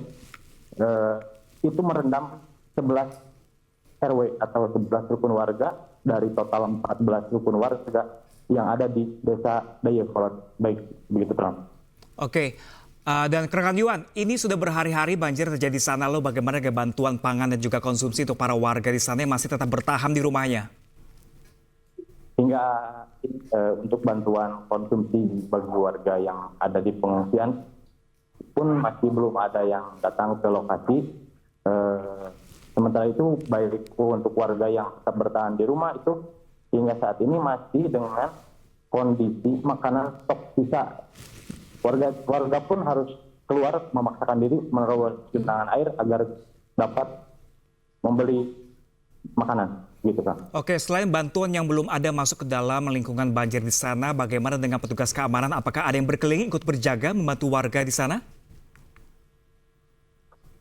itu merendam 11 RW atau 11 rukun warga dari total 14 rukun warga yang ada di Desa Dayakolot. Baik, begitu Pram. Oke. Dan rekan Yuan, ini sudah berhari-hari banjir terjadi di sana. Lalu bagaimana bantuan pangan dan juga konsumsi untuk para warga di sana yang masih tetap bertahan di rumahnya? Hingga untuk bantuan konsumsi bagi warga yang ada di pengungsian pun masih belum ada yang datang ke lokasi. Sementara itu baik untuk warga yang tetap bertahan di rumah itu hingga saat ini masih dengan kondisi makanan stok sisa. Warga pun harus keluar memaksakan diri menerobos genangan air agar dapat membeli makanan, gitu kan. Oke, selain bantuan yang belum ada masuk ke dalam lingkungan banjir di sana, bagaimana dengan petugas keamanan? Apakah ada yang berkeliling ikut berjaga membantu warga di sana?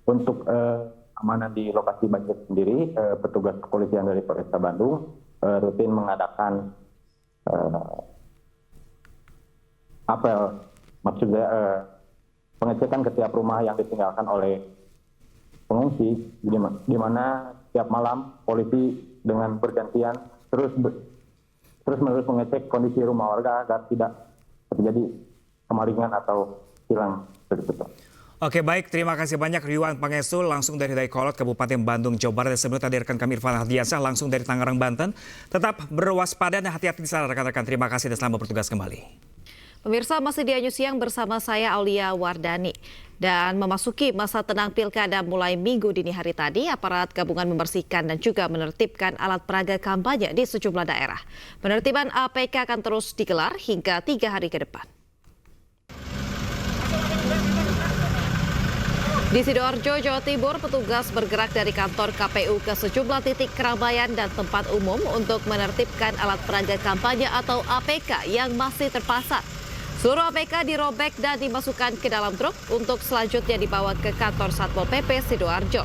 Untuk keamanan di lokasi banjir sendiri, petugas kepolisian dari Polresta Bandung rutin mengadakan apel. Maksudnya pengecekan ke tiap rumah yang ditinggalkan oleh pengungsi, di mana tiap malam polisi dengan bergantian terus menerus mengecek kondisi rumah warga agar tidak terjadi kemalingan atau hilang. Oke baik, terima kasih banyak Riwan Pangestu langsung dari Dayakolot, Kabupaten Bandung, Jawa Barat. Dan sebelumnya tadi rekan kami Irfan Hardiansyah langsung dari Tangerang, Banten. Tetap berwaspada dan hati-hati di sana rekan-rekan. Terima kasih dan selamat bertugas kembali. Pemirsa, masih di Anju Siang bersama saya Aulia Wardani. Dan memasuki masa tenang pilkada mulai Minggu dini hari tadi, aparat gabungan membersihkan dan juga menertibkan alat peraga kampanye di sejumlah daerah. Penertiban APK akan terus digelar hingga 3 hari ke depan. Di Sidoarjo, Jawa Timur, petugas bergerak dari kantor KPU ke sejumlah titik keramaian dan tempat umum untuk menertibkan alat peraga kampanye atau APK yang masih terpasang. Seluruh APK dirobek dan dimasukkan ke dalam truk untuk selanjutnya dibawa ke kantor Satpol PP Sidoarjo.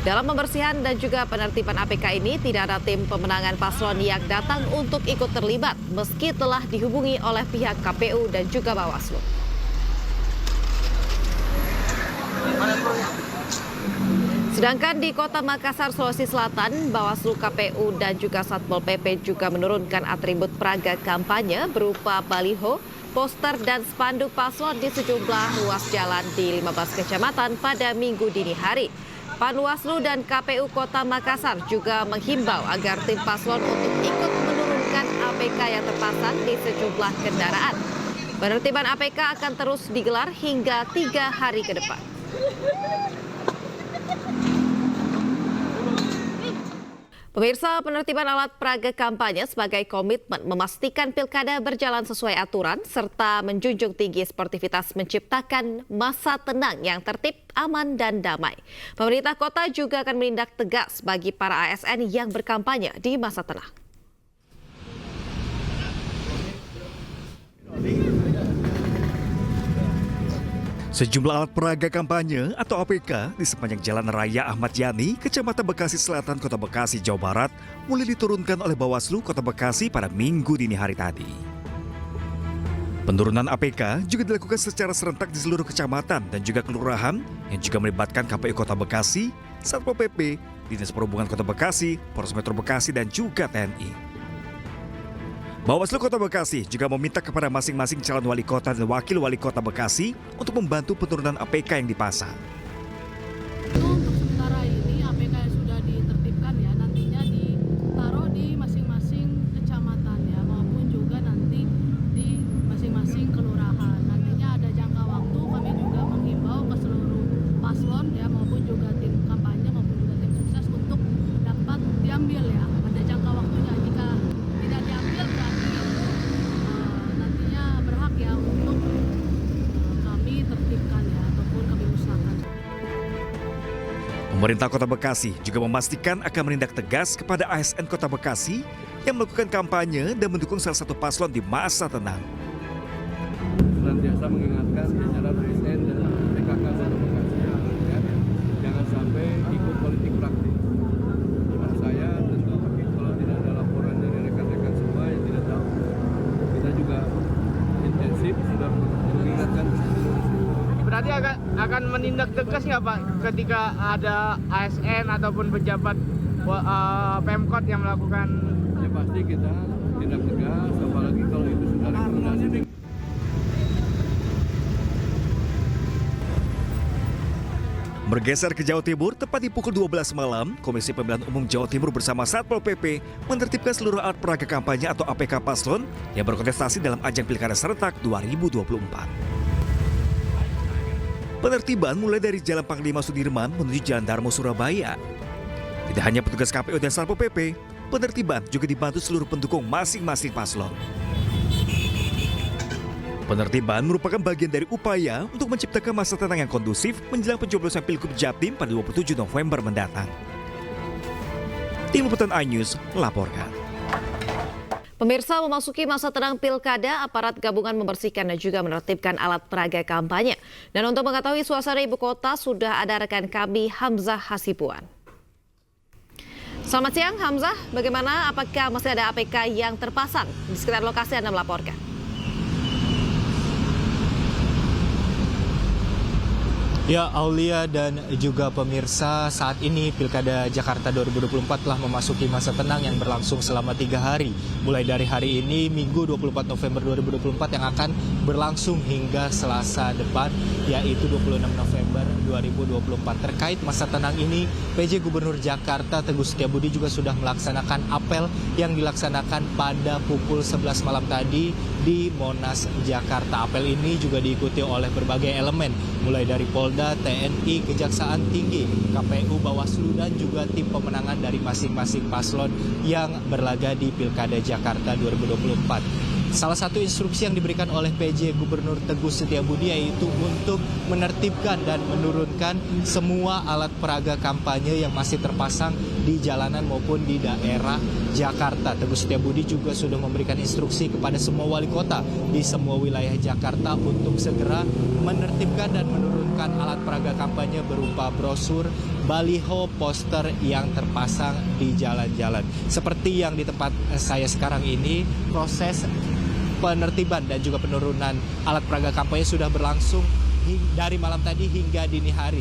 Dalam pembersihan dan juga penertiban APK ini tidak ada tim pemenangan paslon yang datang untuk ikut terlibat meski telah dihubungi oleh pihak KPU dan juga Bawaslu. Sedangkan di Kota Makassar, Sulawesi Selatan, Bawaslu, KPU dan juga Satpol PP juga menurunkan atribut peraga kampanye berupa baliho, poster dan spanduk paslon di sejumlah ruas jalan di 15 kecamatan pada Minggu dini hari. Panwaslu dan KPU Kota Makassar juga menghimbau agar tim paslon untuk ikut menurunkan APK yang terpasang di sejumlah kendaraan. Penertiban APK akan terus digelar hingga 3 hari ke depan. Pemirsa, penertiban alat peraga kampanye sebagai komitmen memastikan pilkada berjalan sesuai aturan serta menjunjung tinggi sportivitas menciptakan masa tenang yang tertib, aman, dan damai. Pemerintah kota juga akan menindak tegas bagi para ASN yang berkampanye di masa tenang. Sejumlah alat peraga kampanye atau APK di sepanjang Jalan Raya Ahmad Yani, Kecamatan Bekasi Selatan, Kota Bekasi, Jawa Barat, mulai diturunkan oleh Bawaslu Kota Bekasi pada Minggu dini hari tadi. Penurunan APK juga dilakukan secara serentak di seluruh kecamatan dan juga kelurahan yang juga melibatkan KPU Kota Bekasi, Satpol PP, Dinas Perhubungan Kota Bekasi, Polres Metro Bekasi, dan juga TNI. Bawaslu Kota Bekasi juga meminta kepada masing-masing calon wali kota dan wakil wali kota Bekasi untuk membantu penurunan APK yang dipasang. Untuk sementara ini APK yang sudah ditertibkan ya nantinya ditaruh di masing-masing kecamatan ya maupun juga nanti di masing-masing kelurahan. Nantinya ada jangka waktu, kami juga menghimbau ke seluruh paslon ya maupun juga tim kampanye maupun juga tim sukses untuk dapat diambil ya. Ada jangka waktunya, jika tidak diambil berarti nantinya berhak ya untuk kami tertibkan ya ataupun kami musnahkan. Pemerintah Kota Bekasi juga memastikan akan menindak tegas kepada ASN Kota Bekasi yang melakukan kampanye dan mendukung salah satu paslon di masa tenang. Senantiasa mengingatkan jajaran ASN dan PKK Kota Bekasi ya, jangan sampai ikut politik praktis. Saya tentu kalau tidak ada laporan dari rekan-rekan semua yang tidak tahu, kita juga intensif sudah mengingatkan. Berarti akan menindak tegas nggak Pak ketika ada ASN ataupun pejabat Pemkot yang melakukan? Ya pasti kita tindak tegas, apalagi kalau itu sudah rekomendasi. Bergeser ke Jawa Timur, tepat di pukul 12 malam, Komisi Pemilihan Umum Jawa Timur bersama Satpol PP menertibkan seluruh alat peraga kampanye atau APK paslon yang berkontestasi dalam ajang Pilkada Serentak 2024. Penertiban mulai dari Jalan Panglima Sudirman menuju Jalan Darmo Surabaya. Tidak hanya petugas KPU dan Satpol PP, penertiban juga dibantu seluruh pendukung masing-masing paslon. Penertiban merupakan bagian dari upaya untuk menciptakan masa tenang yang kondusif menjelang pencoblosan Pilgub Jatim pada 27 November mendatang. Tim Liputan iNews melaporkan. Pemirsa, memasuki masa tenang pilkada, aparat gabungan membersihkan dan juga menertibkan alat peraga kampanye. Dan untuk mengetahui suasana ibu kota, sudah ada rekan kami Hamzah Hasibuan. Selamat siang Hamzah, bagaimana, apakah masih ada APK yang terpasang di sekitar lokasi Anda melaporkan? Ya, Aulia dan juga pemirsa, saat ini Pilkada Jakarta 2024 telah memasuki masa tenang yang berlangsung selama 3 hari. Mulai dari hari ini, Minggu 24 November 2024 yang akan berlangsung hingga Selasa depan, yaitu 26 November 2024. Terkait masa tenang ini, PJ Gubernur Jakarta Teguh Setiabudi juga sudah melaksanakan apel yang dilaksanakan pada pukul 11 malam tadi di Monas, Jakarta. Apel ini juga diikuti oleh berbagai elemen, mulai dari Polda, TNI, Kejaksaan Tinggi, KPU, Bawaslu, dan juga tim pemenangan dari masing-masing paslon yang berlaga di Pilkada Jakarta 2024. Salah satu instruksi yang diberikan oleh PJ Gubernur Teguh Setiabudi yaitu untuk menertibkan dan menurunkan semua alat peraga kampanye yang masih terpasang di jalanan maupun di daerah Jakarta. Teguh Setiabudi juga sudah memberikan instruksi kepada semua wali kota di semua wilayah Jakarta untuk segera menertibkan dan menurunkan alat peraga kampanye berupa brosur, baliho, poster yang terpasang di jalan-jalan. Seperti yang di tempat saya sekarang ini, proses penertiban dan juga penurunan alat peraga kampanye sudah berlangsung dari malam tadi hingga dini hari.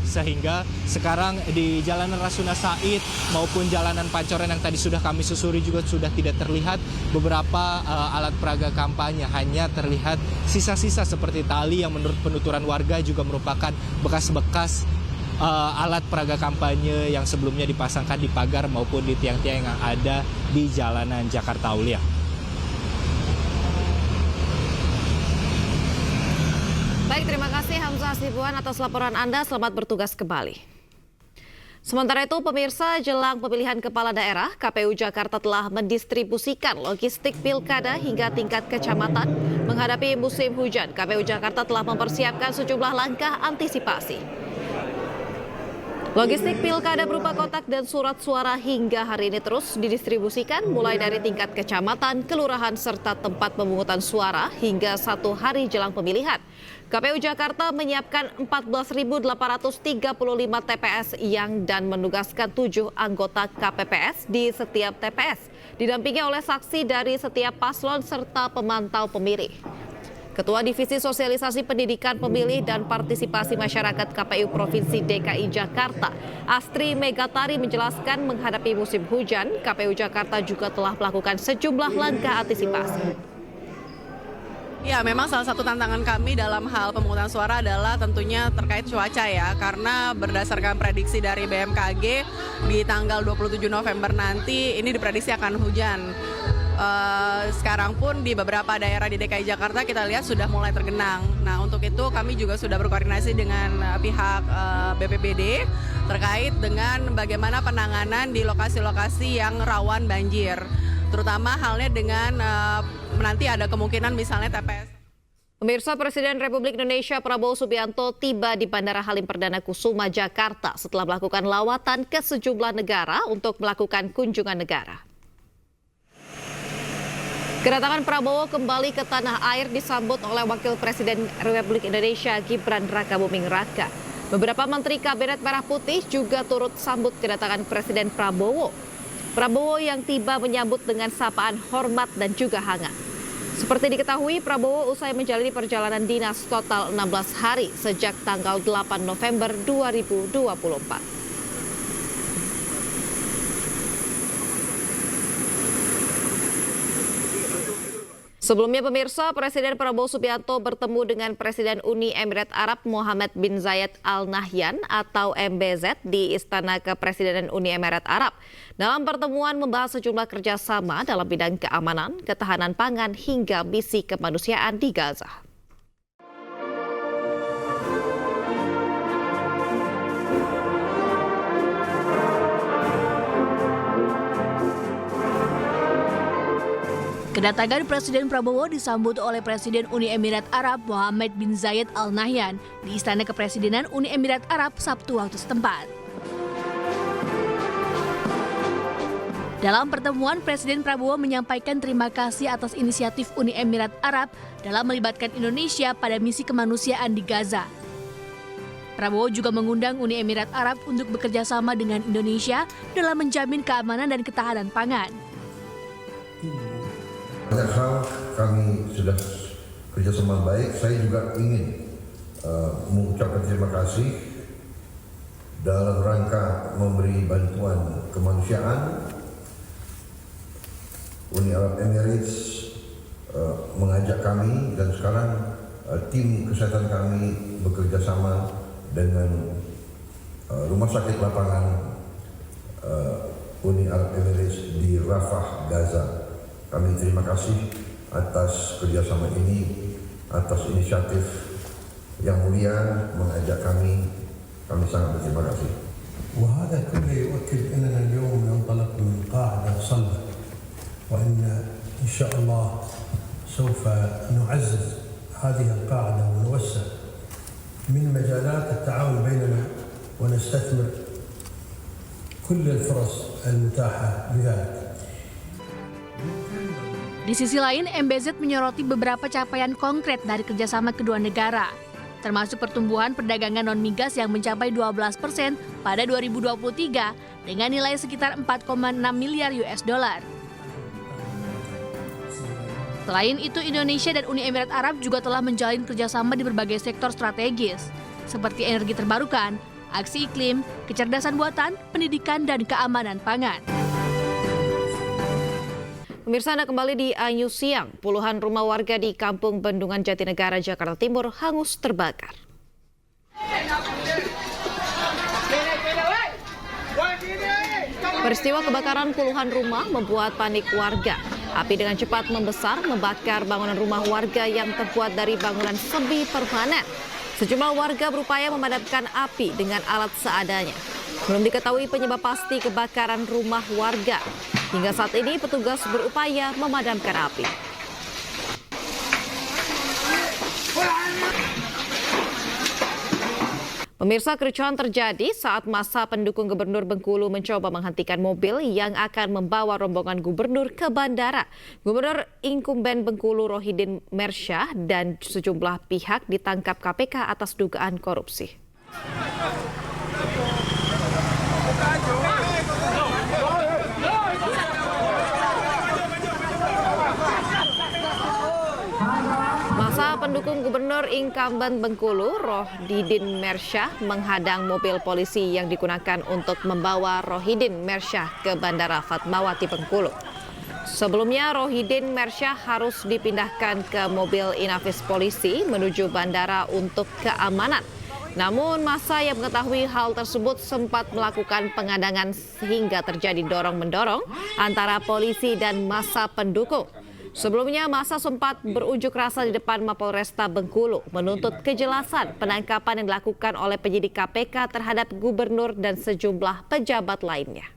Sehingga sekarang di jalanan Rasuna Said maupun jalanan Pancoran yang tadi sudah kami susuri juga sudah tidak terlihat beberapa alat peraga kampanye. Hanya terlihat sisa-sisa seperti tali yang menurut penuturan warga juga merupakan bekas-bekas alat peraga kampanye yang sebelumnya dipasangkan di pagar maupun di tiang-tiang yang ada di jalanan Jakarta, Aulia. Baik, terima kasih Hamzah Hasibuan atas laporan Anda. Selamat bertugas kembali. Sementara itu, pemirsa, jelang pemilihan kepala daerah, KPU Jakarta telah mendistribusikan logistik pilkada hingga tingkat kecamatan. Menghadapi musim hujan, KPU Jakarta telah mempersiapkan sejumlah langkah antisipasi. Logistik pilkada berupa kotak dan surat suara hingga hari ini terus didistribusikan mulai dari tingkat kecamatan, kelurahan, serta tempat pemungutan suara hingga 1 hari jelang pemilihan. KPU Jakarta menyiapkan 14.835 TPS dan menugaskan 7 anggota KPPS di setiap TPS, didampingi oleh saksi dari setiap paslon serta pemantau pemilih. Ketua Divisi Sosialisasi Pendidikan Pemilih dan Partisipasi Masyarakat KPU Provinsi DKI Jakarta, Astri Megatari menjelaskan menghadapi musim hujan, KPU Jakarta juga telah melakukan sejumlah langkah antisipasi. Ya, memang salah satu tantangan kami dalam hal pemungutan suara adalah tentunya terkait cuaca ya, karena berdasarkan prediksi dari BMKG di tanggal 27 November nanti ini diprediksi akan hujan. Sekarang pun di beberapa daerah di DKI Jakarta kita lihat sudah mulai tergenang. Nah, untuk itu kami juga sudah berkoordinasi dengan pihak BPBD terkait dengan bagaimana penanganan di lokasi-lokasi yang rawan banjir. Terutama halnya dengan nanti ada kemungkinan misalnya TPS. Pemirsa, Presiden Republik Indonesia Prabowo Subianto tiba di Bandara Halim Perdana Kusuma, Jakarta setelah melakukan lawatan ke sejumlah negara untuk melakukan kunjungan negara. Kedatangan Prabowo kembali ke tanah air disambut oleh Wakil Presiden Republik Indonesia Gibran Rakabuming Raka. Beberapa Menteri Kabinet Merah Putih juga turut sambut kedatangan Presiden Prabowo. Prabowo yang tiba menyambut dengan sapaan hormat dan juga hangat. Seperti diketahui, Prabowo usai menjalani perjalanan dinas total 16 hari sejak tanggal 8 November 2024. Sebelumnya pemirsa, Presiden Prabowo Subianto bertemu dengan Presiden Uni Emirat Arab Mohammed bin Zayed Al Nahyan atau MBZ di Istana Kepresidenan Uni Emirat Arab. Dalam pertemuan membahas sejumlah kerjasama dalam bidang keamanan, ketahanan pangan hingga misi kemanusiaan di Gaza. Kedatangan Presiden Prabowo disambut oleh Presiden Uni Emirat Arab Mohammed bin Zayed Al Nahyan di Istana Kepresidenan Uni Emirat Arab Sabtu waktu setempat. Dalam pertemuan, Presiden Prabowo menyampaikan terima kasih atas inisiatif Uni Emirat Arab dalam melibatkan Indonesia pada misi kemanusiaan di Gaza. Prabowo juga mengundang Uni Emirat Arab untuk bekerja sama dengan Indonesia dalam menjamin keamanan dan ketahanan pangan. Banyak hal kami sudah kerjasama baik. Saya juga ingin mengucapkan terima kasih dalam rangka memberi bantuan kemanusiaan. Uni Arab Emirates mengajak kami dan sekarang tim kesehatan kami bekerja sama dengan rumah sakit lapangan Uni Arab Emirates di Rafah, Gaza. Kami terima kasih atas kerjasama ini, atas inisiatif yang mulia mengajak kami sangat berterima kasih. وهذا كله يؤكد أننا اليوم ننطلق من قاعدة صلبة وأن إن شاء الله سوف نعزز هذه القاعدة ونوسع من مجالات التعاون بيننا ونستثمر كل الفرص المتاحة لذلك. Di sisi lain, MBZ menyoroti beberapa capaian konkret dari kerjasama kedua negara, termasuk pertumbuhan perdagangan non-migas yang mencapai 12% pada 2023 dengan nilai sekitar 4,6 miliar US dollar. Selain itu, Indonesia dan Uni Emirat Arab juga telah menjalin kerjasama di berbagai sektor strategis, seperti energi terbarukan, aksi iklim, kecerdasan buatan, pendidikan, dan keamanan pangan. Pemirsa, Anda kembali di iNews Siang. Puluhan rumah warga di Kampung Bendungan Jatinegara, Jakarta Timur hangus terbakar. Peristiwa kebakaran puluhan rumah membuat panik warga. Api dengan cepat membesar membakar bangunan rumah warga yang terbuat dari bangunan semi permanen. Sejumlah warga berupaya memadamkan api dengan alat seadanya. Belum diketahui penyebab pasti kebakaran rumah warga. Hingga saat ini petugas berupaya memadamkan api. Pemirsa, kericuhan terjadi saat masa pendukung Gubernur Bengkulu mencoba menghentikan mobil yang akan membawa rombongan gubernur ke bandara. Gubernur inkumben Bengkulu Rohidin Mersyah dan sejumlah pihak ditangkap KPK atas dugaan korupsi. Masa pendukung Gubernur incumbent Bengkulu Rohidin Mersyah menghadang mobil polisi yang digunakan untuk membawa Rohidin Mersyah ke Bandara Fatmawati Bengkulu. Sebelumnya Rohidin Mersyah harus dipindahkan ke mobil Inafis polisi menuju bandara untuk keamanan. Namun massa yang mengetahui hal tersebut sempat melakukan pengadangan sehingga terjadi dorong-mendorong antara polisi dan massa pendukung. Sebelumnya massa sempat berunjuk rasa di depan Mapolresta Bengkulu menuntut kejelasan penangkapan yang dilakukan oleh penyidik KPK terhadap gubernur dan sejumlah pejabat lainnya.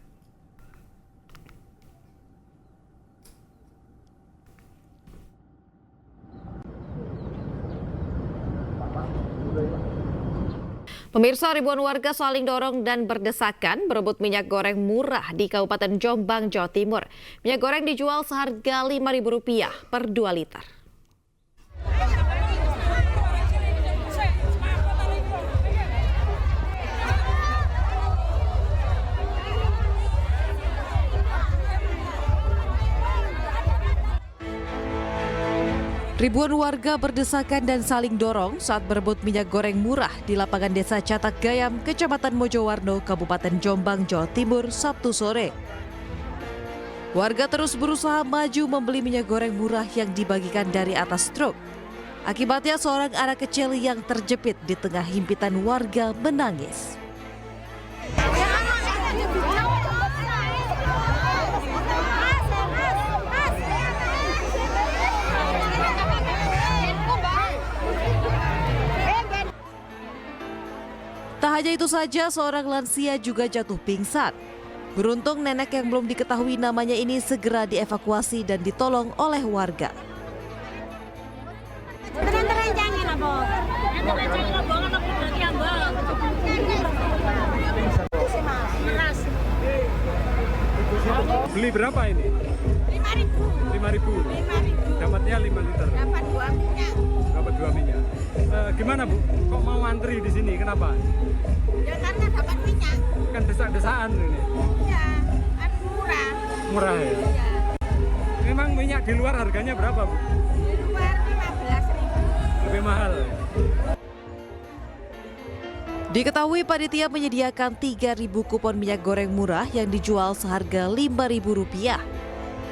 Pemirsa, ribuan warga saling dorong dan berdesakan berebut minyak goreng murah di Kabupaten Jombang, Jawa Timur. Minyak goreng dijual seharga Rp5.000 per 2 liter. Ribuan warga berdesakan dan saling dorong saat berebut minyak goreng murah di lapangan Desa Catak Gayam, Kecamatan Mojowarno, Kabupaten Jombang, Jawa Timur, Sabtu sore. Warga terus berusaha maju membeli minyak goreng murah yang dibagikan dari atas truk. Akibatnya seorang anak kecil yang terjepit di tengah himpitan warga menangis. Tak hanya itu saja, seorang lansia juga jatuh pingsan. Beruntung nenek yang belum diketahui namanya ini segera dievakuasi dan ditolong oleh warga. Beli berapa ini? 5.000. 5.000. Dapatnya 5 liter. Dapat 2 minyak. Dapat 2 minyak. Gimana Bu? Kok mau antri di sini? Kenapa? Ya karena dapat minyak. Kan desak-desaan ini. Iya, kan murah. Murah ya? Iya. Memang minyak di luar harganya berapa Bu? Di luar 15.000. Lebih mahal. Diketahui panitia menyediakan 3.000 kupon minyak goreng murah yang dijual seharga Rp5.000.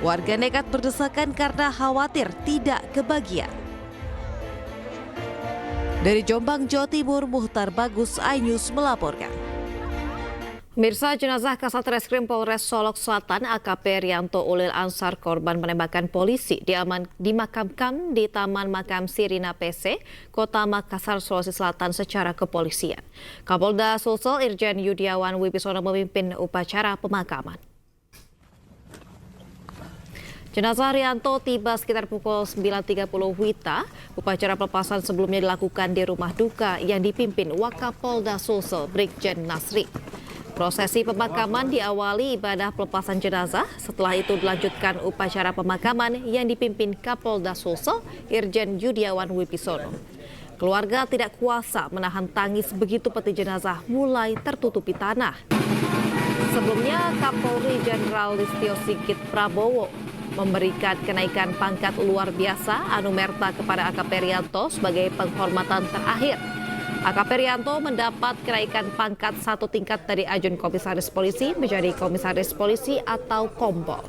Warga nekat berdesakan karena khawatir tidak kebagian. Dari Jombang, Jawa Timur, Muhtar Bagus, iNews melaporkan. Mirsa, jenazah Kasat Reskrim Polres Solok Selatan AKP Rianto Ulil Ansar, korban penembakan polisi, dimakamkan di Taman Makam Sirina PC, Kota Makassar, Sulawesi Selatan secara kepolisian. Kapolda Sulsel Irjen Yudiawan Wibisono memimpin upacara pemakaman. Jenazah Rianto tiba sekitar pukul 9.30 WITA. Upacara pelepasan sebelumnya dilakukan di rumah duka yang dipimpin Wakapolda Sulsel Brigjen Nasri. Prosesi pemakaman diawali ibadah pelepasan jenazah. Setelah itu dilanjutkan upacara pemakaman yang dipimpin Kapolda Sulsel Irjen Yudiawan Wibisono. Keluarga tidak kuasa menahan tangis begitu peti jenazah mulai tertutupi tanah. Sebelumnya Kapolri Jenderal Listio Sigit Prabowo memberikan kenaikan pangkat luar biasa anumerta kepada AKP Rianto sebagai penghormatan terakhir. AKP Rianto mendapat kenaikan pangkat 1 tingkat dari Ajun Komisaris Polisi menjadi Komisaris Polisi atau Kompol.